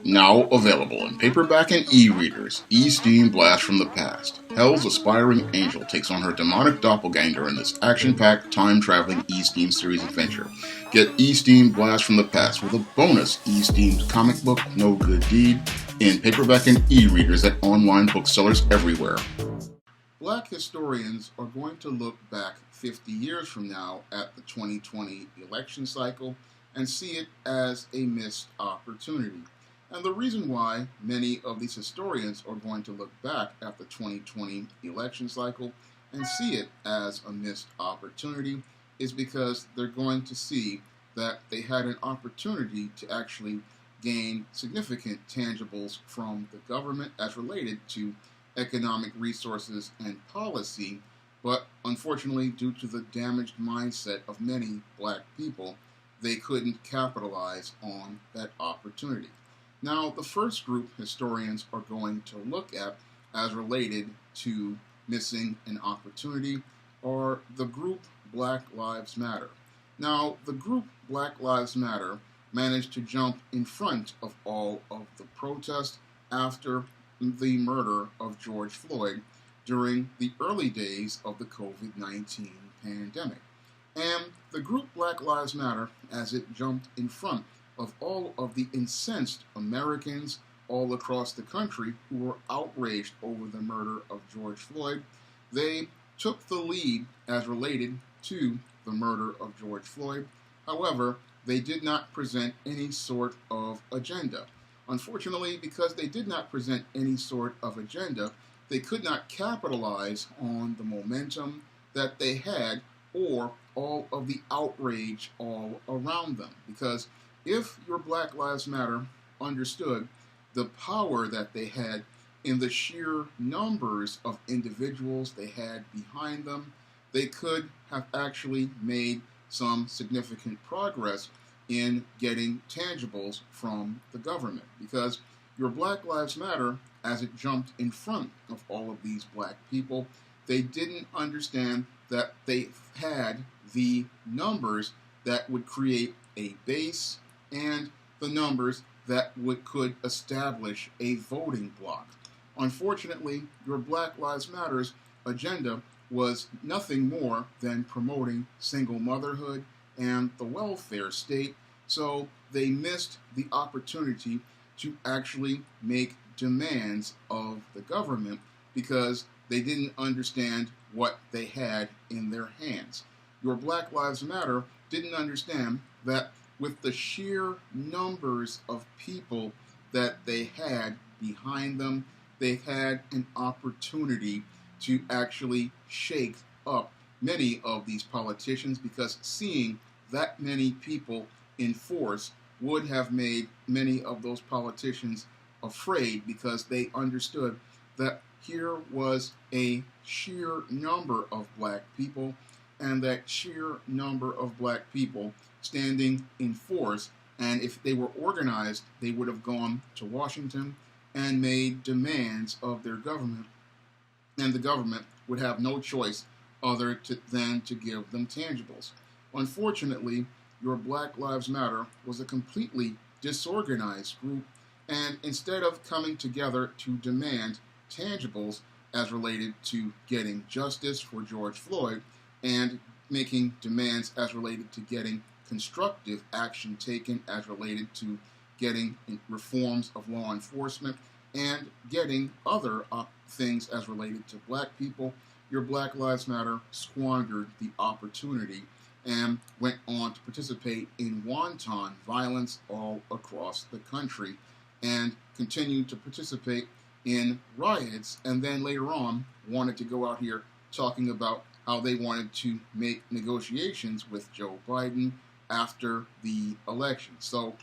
Now available in paperback and e-readers, E-Steam Blast from the Past. Hell's aspiring angel takes on her demonic doppelganger in this action-packed, time-traveling E-Steam series adventure. Get E-Steam Blast from the Past with a bonus E-Steam comic book, No Good Deed, in paperback and e-readers at online booksellers everywhere. Black historians are going to look back 50 years from now at the 2020 election cycle and see it as a missed opportunity. And the reason why many of these historians are going to look back at the 2020 election cycle and see it as a missed opportunity is because they're going to see that they had an opportunity to actually gain significant tangibles from the government as related to economic resources and policy, but unfortunately, due to the damaged mindset of many black people, they couldn't capitalize on that opportunity. Now, the first group historians are going to look at as related to missing an opportunity are the group Black Lives Matter. Now, the group Black Lives Matter managed to jump in front of all of the protests after the murder of George Floyd during the early days of the COVID-19 pandemic. And the group Black Lives Matter, as it jumped in front of all of the incensed Americans all across the country who were outraged over the murder of George Floyd, they took the lead as related to the murder of George Floyd. However, they did not present any sort of agenda. Unfortunately, because they did not present any sort of agenda, they could not capitalize on the momentum that they had or all of the outrage all around them. Because if your Black Lives Matter understood the power that they had in the sheer numbers of individuals they had behind them, they could have actually made some significant progress in getting tangibles from the government. Because your Black Lives Matter, as it jumped in front of all of these black people, they didn't understand that they had the numbers that would create a base and the numbers that could establish a voting bloc. Unfortunately, your Black Lives Matter's agenda was nothing more than promoting single motherhood and the welfare state, so they missed the opportunity to actually make demands of the government because they didn't understand what they had in their hands. Your Black Lives Matter didn't understand that with the sheer numbers of people that they had behind them, they had an opportunity to actually shake up many of these politicians, because seeing that many people in force would have made many of those politicians afraid, because they understood that here was a sheer number of black people, and that sheer number of black people standing in force. And if they were organized, they would have gone to Washington and made demands of their government, and the government would have no choice than to give them tangibles. Unfortunately, your Black Lives Matter was a completely disorganized group, and instead of coming together to demand tangibles as related to getting justice for George Floyd and making demands as related to getting constructive action taken as related to getting reforms of law enforcement and getting other things as related to black people, your Black Lives Matter squandered the opportunity and went on to participate in wanton violence all across the country and continued to participate in riots, and then later on wanted to go out here talking about how they wanted to make negotiations with Joe Biden after the election. So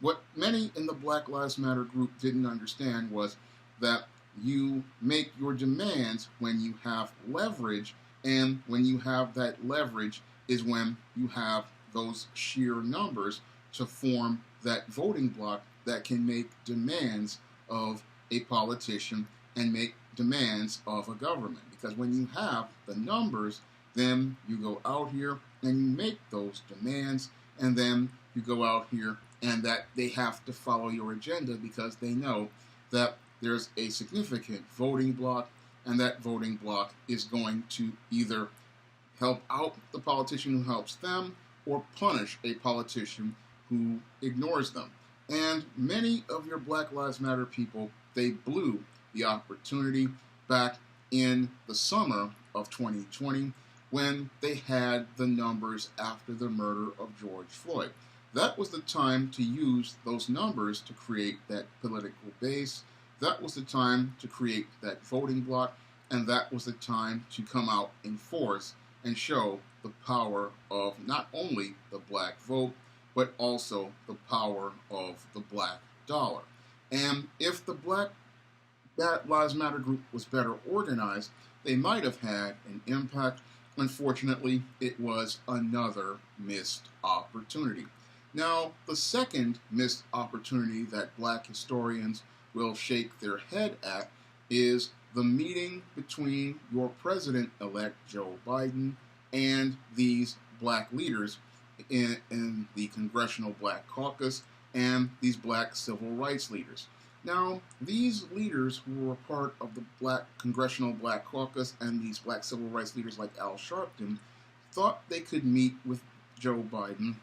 what many in the Black Lives Matter group didn't understand was that you make your demands when you have leverage, and when you have that leverage is when you have those sheer numbers to form that voting bloc that can make demands of a politician and make demands of a government. Because when you have the numbers, then you go out here and you make those demands, and then you go out here and that they have to follow your agenda because they know that there's a significant voting bloc, and that voting bloc is going to either help out the politician who helps them or punish a politician who ignores them. And many of your Black Lives Matter people, they blew the opportunity back in the summer of 2020 when they had the numbers after the murder of George Floyd. That was the time to use those numbers to create that political base. That was the time to create that voting bloc, and that was the time to come out in force and show the power of not only the black vote, but also the power of the black dollar. And if the Black Lives Matter group was better organized, they might have had an impact. Unfortunately, it was another missed opportunity. Now, the second missed opportunity that black historians will shake their head at is the meeting between your president-elect Joe Biden and these black leaders in the Congressional Black Caucus and these black civil rights leaders. Now, these leaders who were part of the Congressional Black Caucus and these black civil rights leaders like Al Sharpton thought they could meet with Joe Biden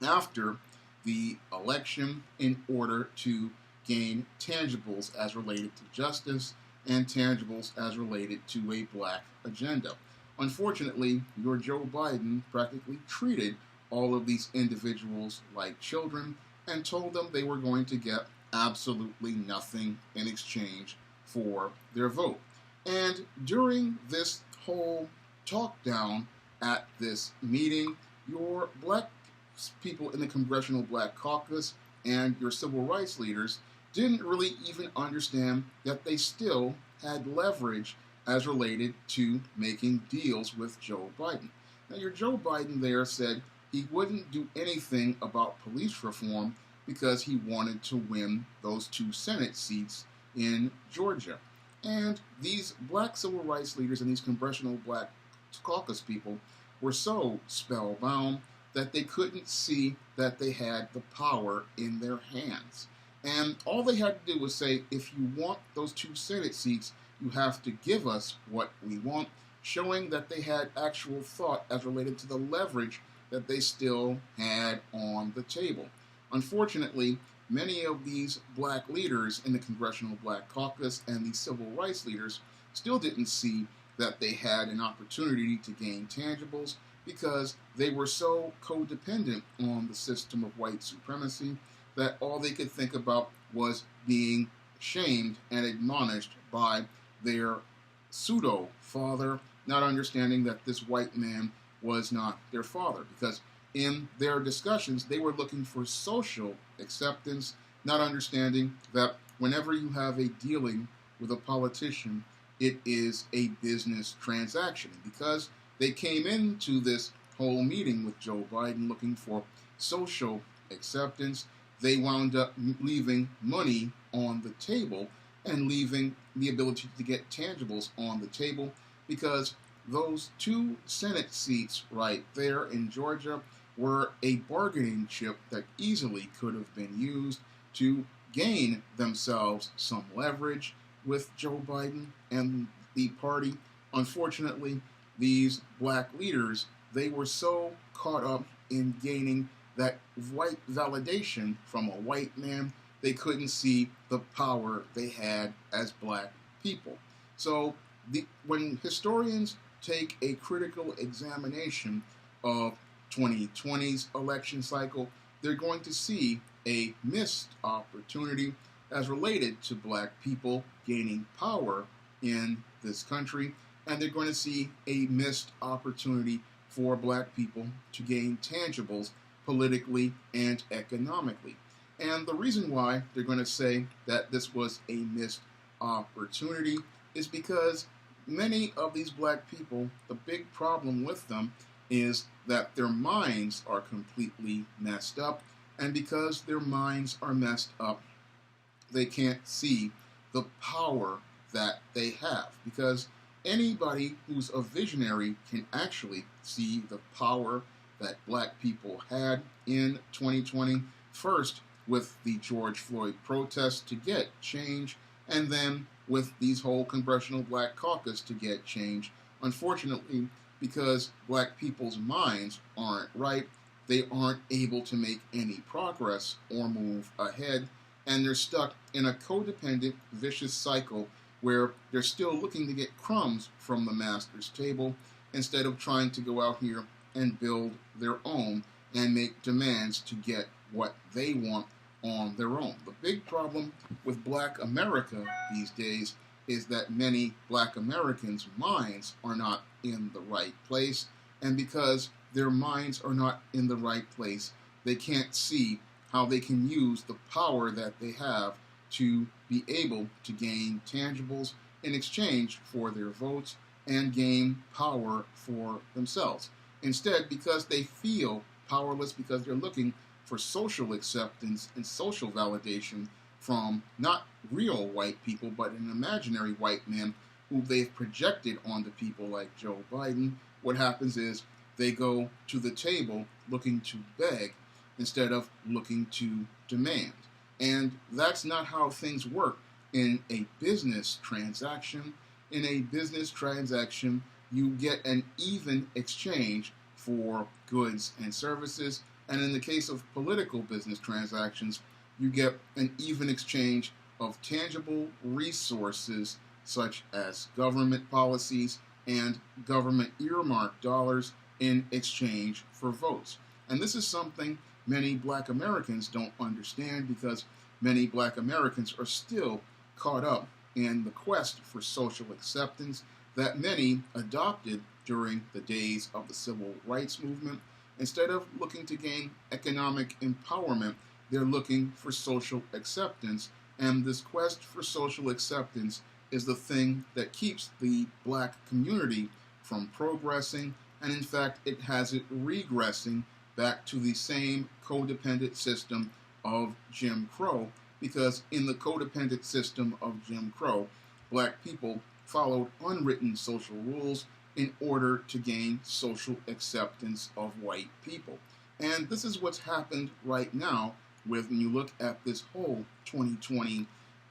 after the election in order to gain tangibles as related to justice and tangibles as related to a black agenda. Unfortunately, your Joe Biden practically treated all of these individuals like children and told them they were going to get absolutely nothing in exchange for their vote. And during this whole talk down at this meeting, your black people in the Congressional Black Caucus and your civil rights leaders didn't really even understand that they still had leverage as related to making deals with Joe Biden. Now, your Joe Biden there said he wouldn't do anything about police reform because he wanted to win those 2 Senate seats in Georgia. And these black civil rights leaders and these Congressional Black Caucus people were so spellbound that they couldn't see that they had the power in their hands. And all they had to do was say, if you want those 2 Senate seats, you have to give us what we want, showing that they had actual thought as related to the leverage that they still had on the table. Unfortunately, many of these black leaders in the Congressional Black Caucus and the civil rights leaders still didn't see that they had an opportunity to gain tangibles because they were so codependent on the system of white supremacy that all they could think about was being shamed and admonished by their pseudo-father, not understanding that this white man was not their father. Because in their discussions, they were looking for social acceptance, not understanding that whenever you have a dealing with a politician, it is a business transaction. Because they came into this whole meeting with Joe Biden looking for social acceptance, they wound up leaving money on the table and leaving the ability to get tangibles on the table, because those 2 Senate seats right there in Georgia were a bargaining chip that easily could have been used to gain themselves some leverage with Joe Biden and the party. Unfortunately, these black leaders, they were so caught up in gaining that white validation from a white man, they couldn't see the power they had as black people. So when historians take a critical examination of 2020's election cycle, they're going to see a missed opportunity as related to black people gaining power in this country, and they're going to see a missed opportunity for black people to gain tangibles politically and economically. And the reason why they're going to say that this was a missed opportunity is because many of these black people, the big problem with them is that their minds are completely messed up. And because their minds are messed up, they can't see the power that they have. Because anybody who's a visionary can actually see the power that black people had in 2020 First, with the George Floyd protests to get change, and then with these whole Congressional Black Caucus to get change. Unfortunately, because black people's minds aren't right, they aren't able to make any progress or move ahead, and they're stuck in a codependent, vicious cycle where they're still looking to get crumbs from the master's table instead of trying to go out here and build their own and make demands to get what they want on their own. The big problem with black America these days is that many black Americans' minds are not in the right place, and because their minds are not in the right place, they can't see how they can use the power that they have to be able to gain tangibles in exchange for their votes and gain power for themselves. Instead, because they feel powerless, because they're looking for social acceptance and social validation from not real white people, but an imaginary white man who they've projected onto people like Joe Biden, what happens is they go to the table looking to beg instead of looking to demand. And that's not how things work in a business transaction. In a business transaction, you get an even exchange for goods and services. And in the case of political business transactions, you get an even exchange of tangible resources such as government policies and government earmarked dollars in exchange for votes. And this is something many black Americans don't understand, because many black Americans are still caught up in the quest for social acceptance that many adopted during the days of the civil rights movement. Instead of looking to gain economic empowerment, they're looking for social acceptance, and this quest for social acceptance is the thing that keeps the black community from progressing, and in fact it has it regressing back to the same codependent system of Jim Crow, because in the codependent system of Jim Crow, black people followed unwritten social rules in order to gain social acceptance of white people. And this is what's happened right now when you look at this whole 2020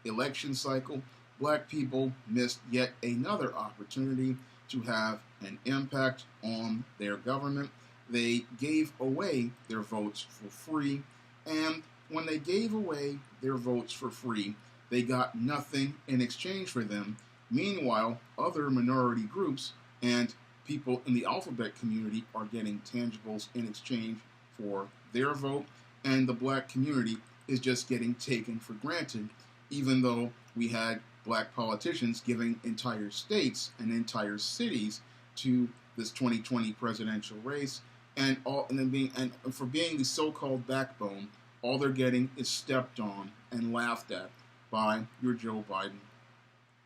election cycle. Black people missed yet another opportunity to have an impact on their government. They gave away their votes for free, and when they gave away their votes for free, they got nothing in exchange for them. Meanwhile, other minority groups and people in the alphabet community are getting tangibles in exchange for their vote, and the black community is just getting taken for granted, even though we had black politicians giving entire states and entire cities to this 2020 presidential race, and for being the so-called backbone, all they're getting is stepped on and laughed at by your Joe Biden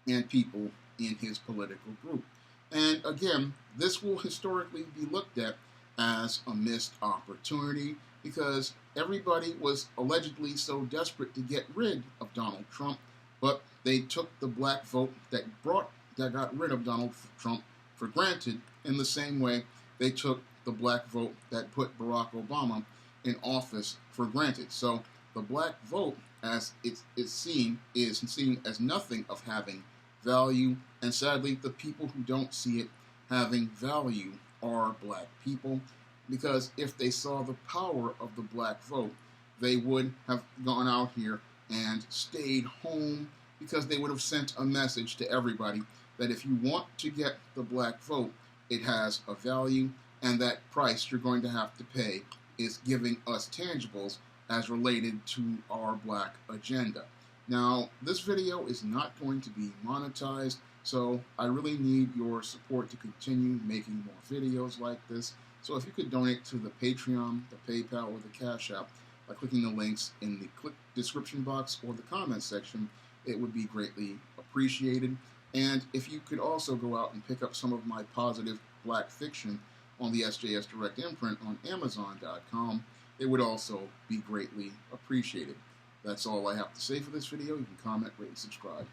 and people in his political group. And again, this will historically be looked at as a missed opportunity, because everybody was allegedly so desperate to get rid of Donald Trump, but they took the black vote that got rid of Donald Trump for granted, in the same way they took the black vote that put Barack Obama in office for granted. So the black vote, as it's seen, is seen as nothing of having value, and sadly the people who don't see it having value are black people, because if they saw the power of the black vote, they would have gone out here and stayed home, because they would have sent a message to everybody that if you want to get the black vote, it has a value, and that price you're going to have to pay is giving us tangibles as related to our black agenda. Now, this video is not going to be monetized, so I really need your support to continue making more videos like this. So if you could donate to the Patreon, the PayPal, or the Cash App by clicking the links in the description box or the comment section, it would be greatly appreciated. And if you could also go out and pick up some of my positive black fiction on the SJS Direct imprint on Amazon.com, it would also be greatly appreciated. That's all I have to say for this video. You can comment, rate, and subscribe.